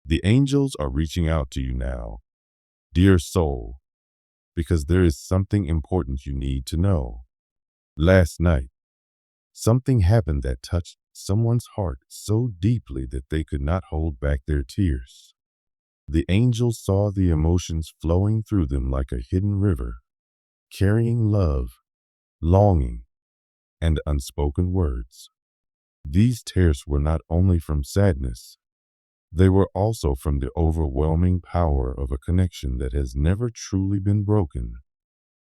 The angels are reaching out to you now, dear soul, because there is something important you need to know. Last night, something happened that touched someone's heart so deeply that they could not hold back their tears. The angels saw the emotions flowing through them like a hidden river, carrying love, longing, and unspoken words. These tears were not only from sadness, they were also from the overwhelming power of a connection that has never truly been broken,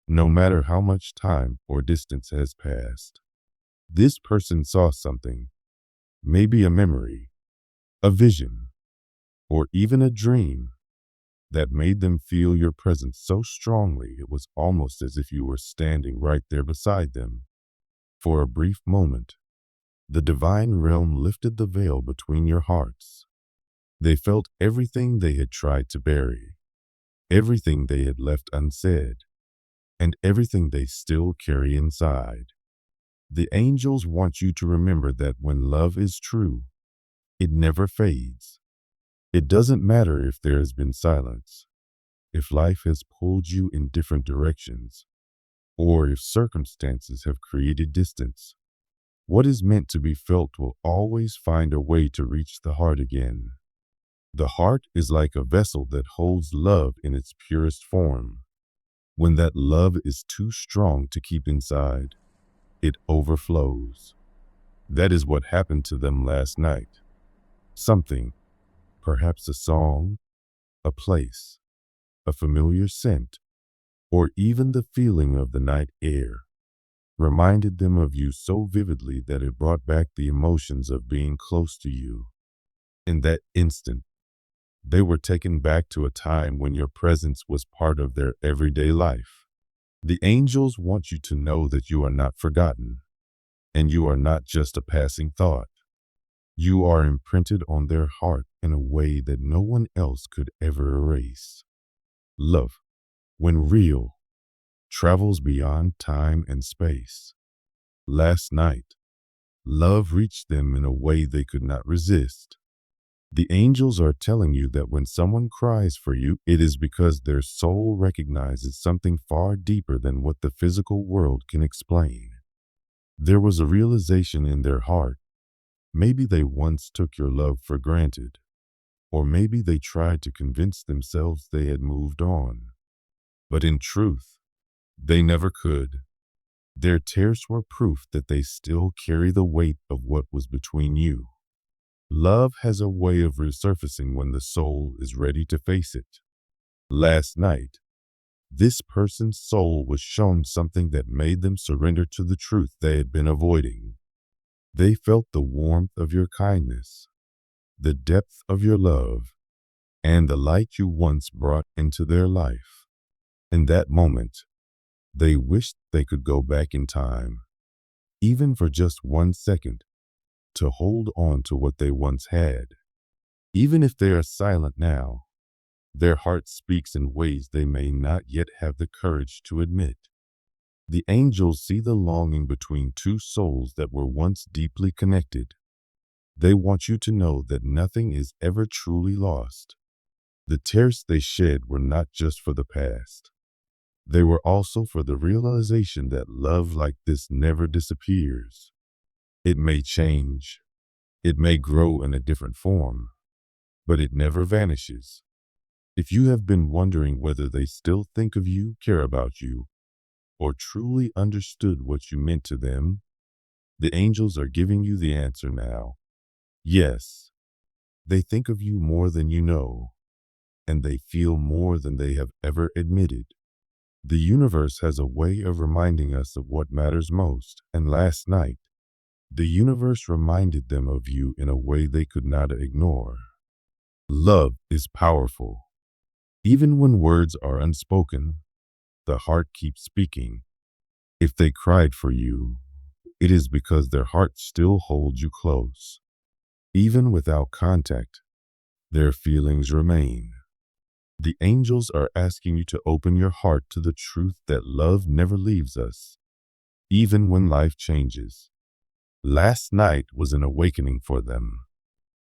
no matter how much time or distance has passed. This person saw something, maybe a memory, a vision, or even a dream that made them feel your presence so strongly it was almost as if you were standing right there beside them. For a brief moment, the divine realm lifted the veil between your hearts. They felt everything they had tried to bury, everything they had left unsaid, and everything they still carry inside. The angels want you to remember that when love is true, it never fades. It doesn't matter if there has been silence, if life has pulled you in different directions, or if circumstances have created distance. What is meant to be felt will always find a way to reach the heart again. The heart is like a vessel that holds love in its purest form. When that love is too strong to keep inside, it overflows. That is what happened to them last night. Something, perhaps a song, a place, a familiar scent, or even the feeling of the night air, reminded them of you so vividly that it brought back the emotions of being close to you. In that instant, they were taken back to a time when your presence was part of their everyday life. The angels want you to know that you are not forgotten, and you are not just a passing thought. You are imprinted on their heart in a way that no one else could ever erase. Love, when real, travels beyond time and space. Last night, love reached them in a way they could not resist. The angels are telling you that when someone cries for you, it is because their soul recognizes something far deeper than what the physical world can explain. There was a realization in their heart. Maybe they once took your love for granted, or maybe they tried to convince themselves they had moved on. But in truth, they never could. Their tears were proof that they still carry the weight of what was between you. Love has a way of resurfacing when the soul is ready to face it. Last night, this person's soul was shown something that made them surrender to the truth they had been avoiding. They felt the warmth of your kindness, the depth of your love, and the light you once brought into their life. In that moment, they wished they could go back in time, even for just 1 second, to hold on to what they once had. Even if they are silent now, their heart speaks in ways they may not yet have the courage to admit. The angels see the longing between two souls that were once deeply connected. They want you to know that nothing is ever truly lost. The tears they shed were not just for the past. They were also for the realization that love like this never disappears. It may change, it may grow in a different form, but it never vanishes. If you have been wondering whether they still think of you, care about you, or truly understood what you meant to them, the angels are giving you the answer now. Yes, they think of you more than you know, and they feel more than they have ever admitted. The universe has a way of reminding us of what matters most, and last night, the universe reminded them of you in a way they could not ignore. Love is powerful. Even when words are unspoken, the heart keeps speaking. If they cried for you, it is because their heart still holds you close. Even without contact, their feelings remain. The angels are asking you to open your heart to the truth that love never leaves us, even when life changes. Last night was an awakening for them.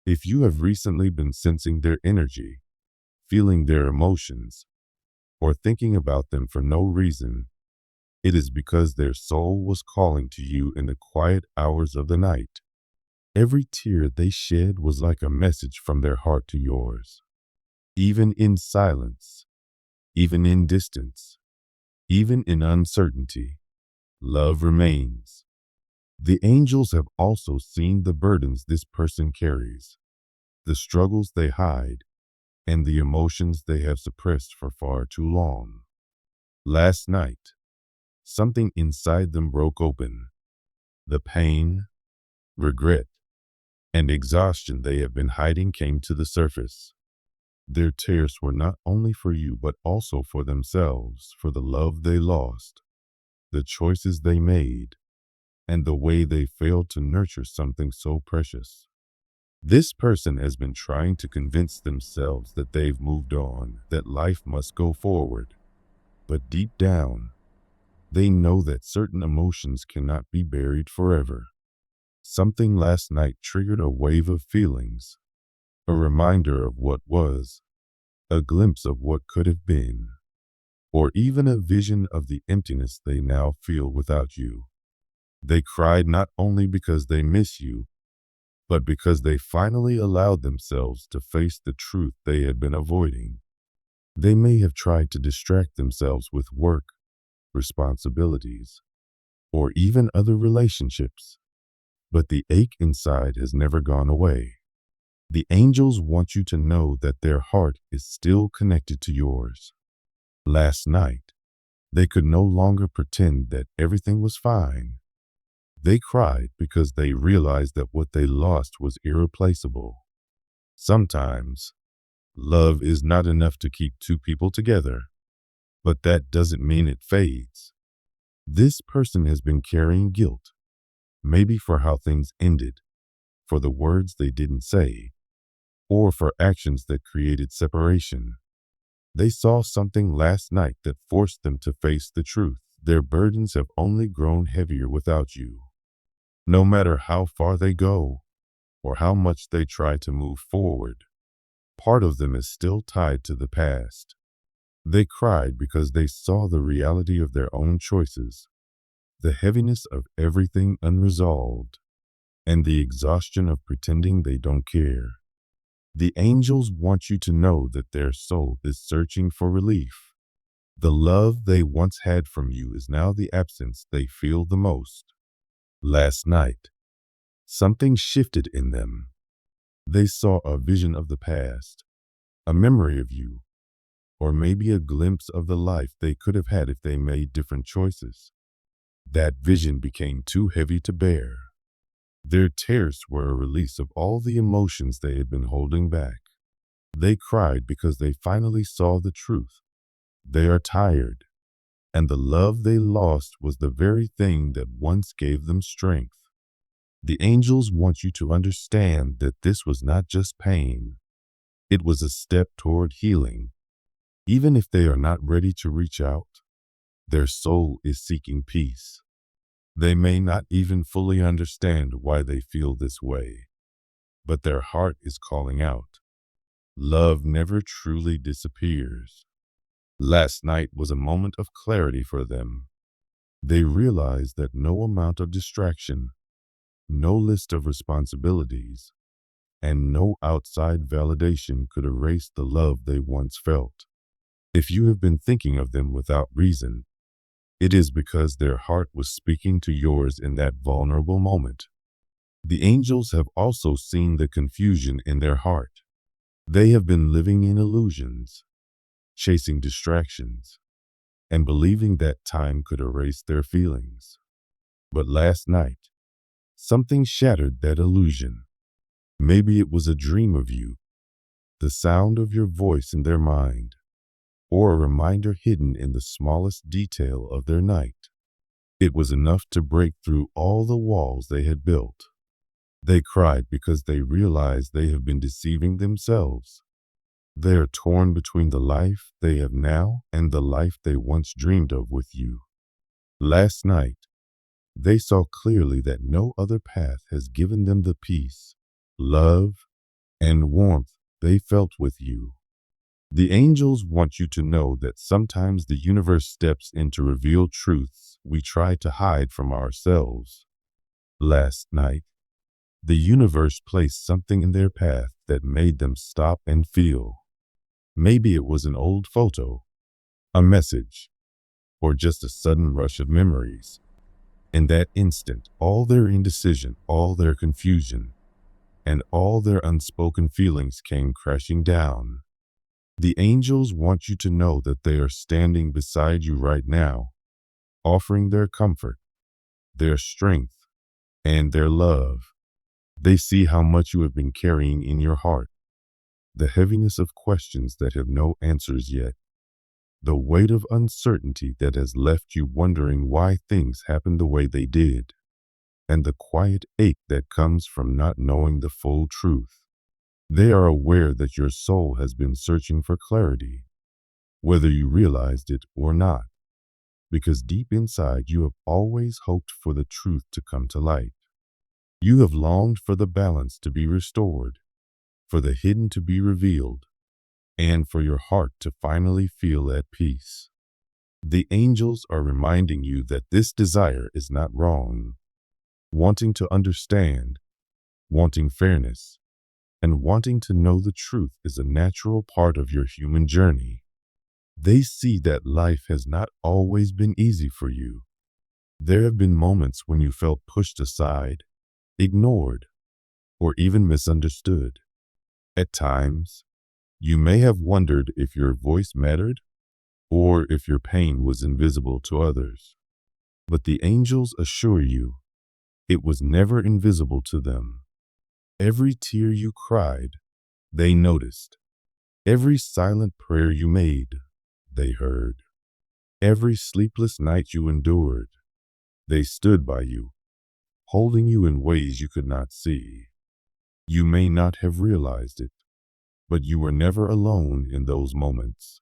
If you have recently been sensing their energy, feeling their emotions, or thinking about them for no reason, it is because their soul was calling to you in the quiet hours of the night. Every tear they shed was like a message from their heart to yours. Even in silence, even in distance, even in uncertainty, love remains. The angels have also seen the burdens this person carries, the struggles they hide, and the emotions they have suppressed for far too long. Last night, something inside them broke open. The pain, regret, and exhaustion they have been hiding came to the surface. Their tears were not only for you, but also for themselves, for the love they lost, the choices they made, and the way they failed to nurture something so precious. This person has been trying to convince themselves that they've moved on, that life must go forward. But deep down, they know that certain emotions cannot be buried forever. Something last night triggered a wave of feelings, a reminder of what was, a glimpse of what could have been, or even a vision of the emptiness they now feel without you. They cried not only because they miss you, but because they finally allowed themselves to face the truth they had been avoiding. They may have tried to distract themselves with work, responsibilities, or even other relationships, but the ache inside has never gone away. The angels want you to know that their heart is still connected to yours. Last night, they could no longer pretend that everything was fine. They cried because they realized that what they lost was irreplaceable. Sometimes, love is not enough to keep two people together, but that doesn't mean it fades. This person has been carrying guilt, maybe for how things ended, for the words they didn't say, or for actions that created separation. They saw something last night that forced them to face the truth. Their burdens have only grown heavier without you. No matter how far they go, or how much they try to move forward, part of them is still tied to the past. They cried because they saw the reality of their own choices, the heaviness of everything unresolved, and the exhaustion of pretending they don't care. The angels want you to know that their soul is searching for relief. The love they once had from you is now the absence they feel the most. Last night, something shifted in them. They saw a vision of the past, a memory of you, or maybe a glimpse of the life they could have had if they made different choices. That vision became too heavy to bear. Their tears were a release of all the emotions they had been holding back. They cried because they finally saw the truth. They are tired, and the love they lost was the very thing that once gave them strength. The angels want you to understand that this was not just pain. It was a step toward healing. Even if they are not ready to reach out, their soul is seeking peace. They may not even fully understand why they feel this way, but their heart is calling out. Love never truly disappears. Last night was a moment of clarity for them. They realized that no amount of distraction, no list of responsibilities, and no outside validation could erase the love they once felt. If you have been thinking of them without reason, it is because their heart was speaking to yours in that vulnerable moment. The angels have also seen the confusion in their heart. They have been living in illusions, chasing distractions, and believing that time could erase their feelings. But last night, something shattered that illusion. Maybe it was a dream of you, the sound of your voice in their mind, or a reminder hidden in the smallest detail of their night. It was enough to break through all the walls they had built. They cried because they realized they have been deceiving themselves. They are torn between the life they have now and the life they once dreamed of with you. Last night, they saw clearly that no other path has given them the peace, love, and warmth they felt with you. The angels want you to know that sometimes the universe steps in to reveal truths we try to hide from ourselves. Last night, the universe placed something in their path that made them stop and feel. Maybe it was an old photo, a message, or just a sudden rush of memories. In that instant, all their indecision, all their confusion, and all their unspoken feelings came crashing down. The angels want you to know that they are standing beside you right now, offering their comfort, their strength, and their love. They see how much you have been carrying in your heart, the heaviness of questions that have no answers yet, the weight of uncertainty that has left you wondering why things happened the way they did, and the quiet ache that comes from not knowing the full truth. They are aware that your soul has been searching for clarity, whether you realized it or not, because deep inside you have always hoped for the truth to come to light. You have longed for the balance to be restored, for the hidden to be revealed, and for your heart to finally feel at peace. The angels are reminding you that this desire is not wrong. Wanting to understand, wanting fairness, and wanting to know the truth is a natural part of your human journey. They see that life has not always been easy for you. There have been moments when you felt pushed aside, ignored, or even misunderstood. At times, you may have wondered if your voice mattered or if your pain was invisible to others. But the angels assure you it was never invisible to them. Every tear you cried, they noticed. Every silent prayer you made, they heard. Every sleepless night you endured, they stood by you, holding you in ways you could not see. You may not have realized it, but you were never alone in those moments.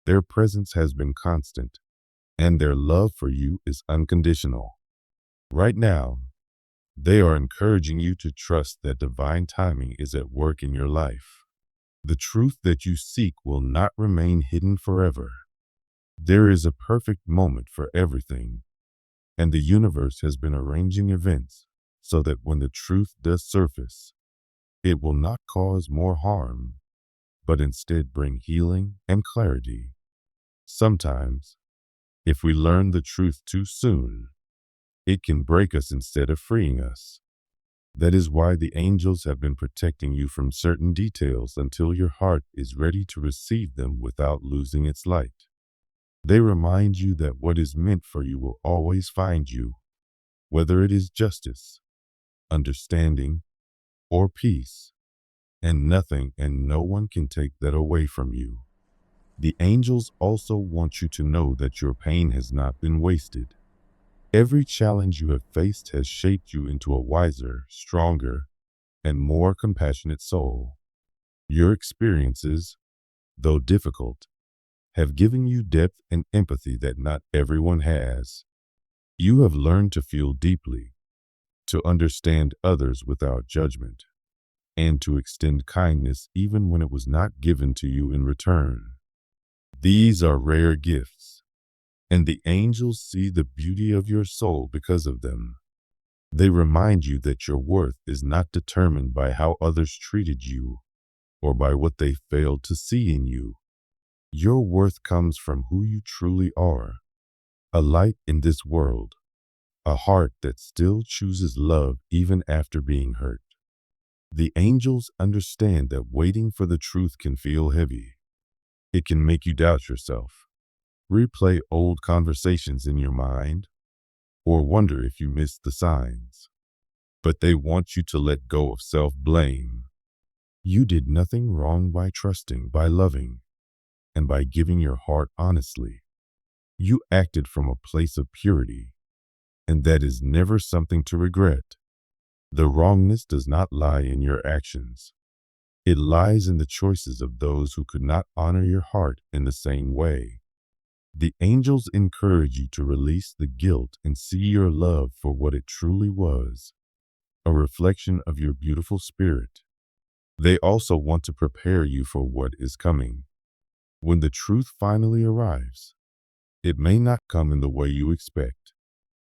Their presence has been constant, and their love for you is unconditional. Right now, they are encouraging you to trust that divine timing is at work in your life. The truth that you seek will not remain hidden forever. There is a perfect moment for everything, and the universe has been arranging events so that when the truth does surface, it will not cause more harm, but instead bring healing and clarity. Sometimes, if we learn the truth too soon, it can break us instead of freeing us. That is why the angels have been protecting you from certain details until your heart is ready to receive them without losing its light. They remind you that what is meant for you will always find you, whether it is justice, understanding, or peace, and nothing and no one can take that away from you. The angels also want you to know that your pain has not been wasted. Every challenge you have faced has shaped you into a wiser, stronger, and more compassionate soul. Your experiences, though difficult, have given you depth and empathy that not everyone has. You have learned to feel deeply, to understand others without judgment, and to extend kindness even when it was not given to you in return. These are rare gifts, and the angels see the beauty of your soul because of them. They remind you that your worth is not determined by how others treated you or by what they failed to see in you. Your worth comes from who you truly are, a light in this world, a heart that still chooses love even after being hurt. The angels understand that waiting for the truth can feel heavy. It can make you doubt yourself, replay old conversations in your mind, or wonder if you missed the signs. But they want you to let go of self-blame. You did nothing wrong by trusting, by loving, and by giving your heart honestly. You acted from a place of purity, and that is never something to regret. The wrongness does not lie in your actions. It lies in the choices of those who could not honor your heart in the same way. The angels encourage you to release the guilt and see your love for what it truly was, a reflection of your beautiful spirit. They also want to prepare you for what is coming. When the truth finally arrives, it may not come in the way you expect.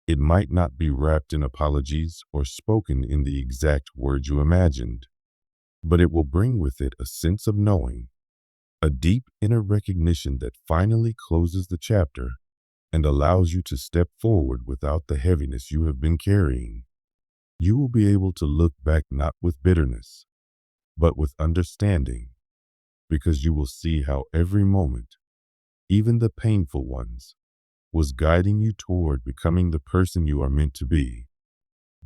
It might not be wrapped in apologies or spoken in the exact words you imagined, but it will bring with it a sense of knowing, a deep inner recognition that finally closes the chapter and allows you to step forward without the heaviness you have been carrying. You will be able to look back not with bitterness, but with understanding, because you will see how every moment, even the painful ones, was guiding you toward becoming the person you are meant to be.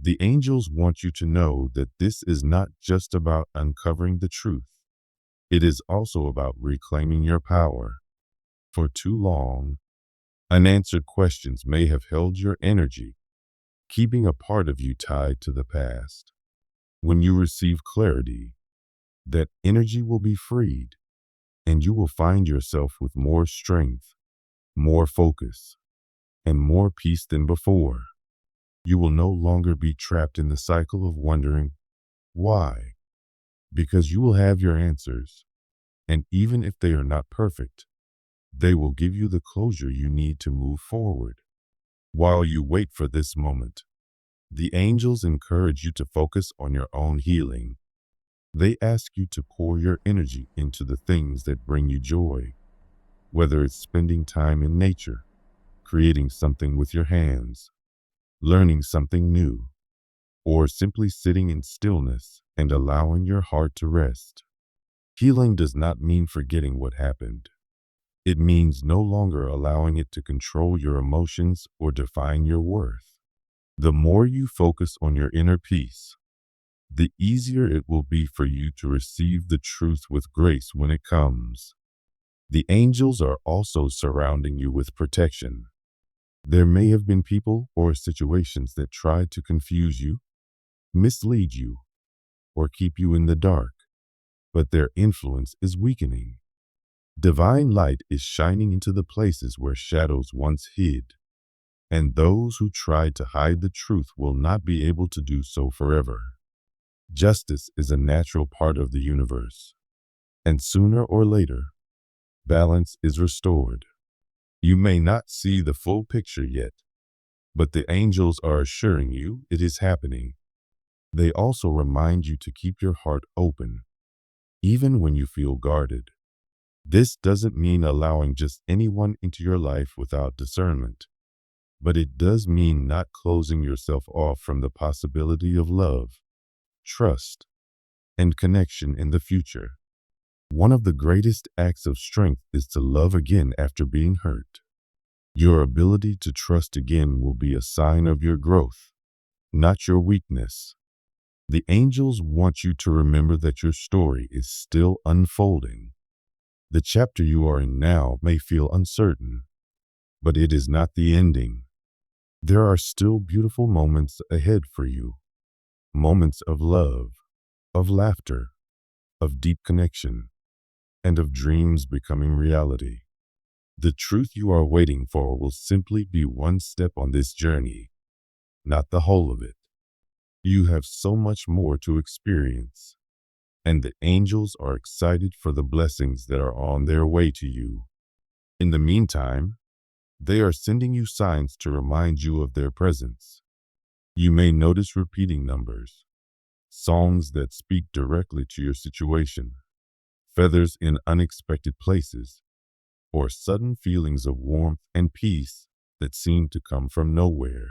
The angels want you to know that this is not just about uncovering the truth. It is also about reclaiming your power. For too long, unanswered questions may have held your energy, keeping a part of you tied to the past. When you receive clarity, that energy will be freed, and you will find yourself with more strength, more focus, and more peace than before. You will no longer be trapped in the cycle of wondering why, because you will have your answers, and even if they are not perfect, they will give you the closure you need to move forward. While you wait for this moment, the angels encourage you to focus on your own healing. They ask you to pour your energy into the things that bring you joy, whether it's spending time in nature, creating something with your hands, learning something new, or simply sitting in stillness and allowing your heart to rest. Healing does not mean forgetting what happened. It means no longer allowing it to control your emotions or define your worth. The more you focus on your inner peace, the easier it will be for you to receive the truth with grace when it comes. The angels are also surrounding you with protection. There may have been people or situations that tried to confuse you, mislead you, or keep you in the dark, but their influence is weakening. Divine light is shining into the places where shadows once hid, and those who tried to hide the truth will not be able to do so forever. Justice is a natural part of the universe, and sooner or later, balance is restored. You may not see the full picture yet, but the angels are assuring you it is happening. They also remind you to keep your heart open, even when you feel guarded. This doesn't mean allowing just anyone into your life without discernment, but it does mean not closing yourself off from the possibility of love, trust, and connection in the future. One of the greatest acts of strength is to love again after being hurt. Your ability to trust again will be a sign of your growth, not your weakness. The angels want you to remember that your story is still unfolding. The chapter you are in now may feel uncertain, but it is not the ending. There are still beautiful moments ahead for you, moments of love, of laughter, of deep connection, and of dreams becoming reality. The truth you are waiting for will simply be one step on this journey, not the whole of it. You have so much more to experience, and the angels are excited for the blessings that are on their way to you. In the meantime, they are sending you signs to remind you of their presence. You may notice repeating numbers, songs that speak directly to your situation, feathers in unexpected places, or sudden feelings of warmth and peace that seem to come from nowhere.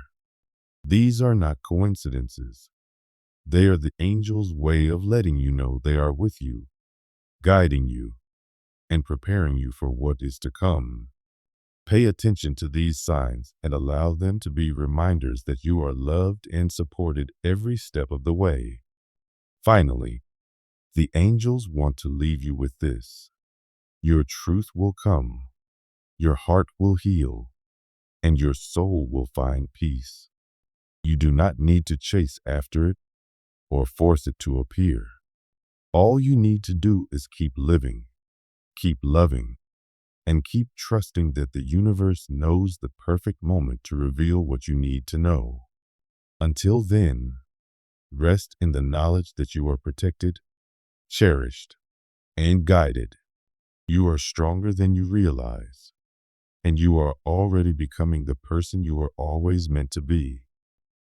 These are not coincidences. They are the angels' way of letting you know they are with you, guiding you, and preparing you for what is to come. Pay attention to these signs and allow them to be reminders that you are loved and supported every step of the way. Finally, the angels want to leave you with this. Your truth will come, your heart will heal, and your soul will find peace. You do not need to chase after it or force it to appear. All you need to do is keep living, keep loving, and keep trusting that the universe knows the perfect moment to reveal what you need to know. Until then, rest in the knowledge that you are protected, cherished, and guided. You are stronger than you realize, and you are already becoming the person you were always meant to be.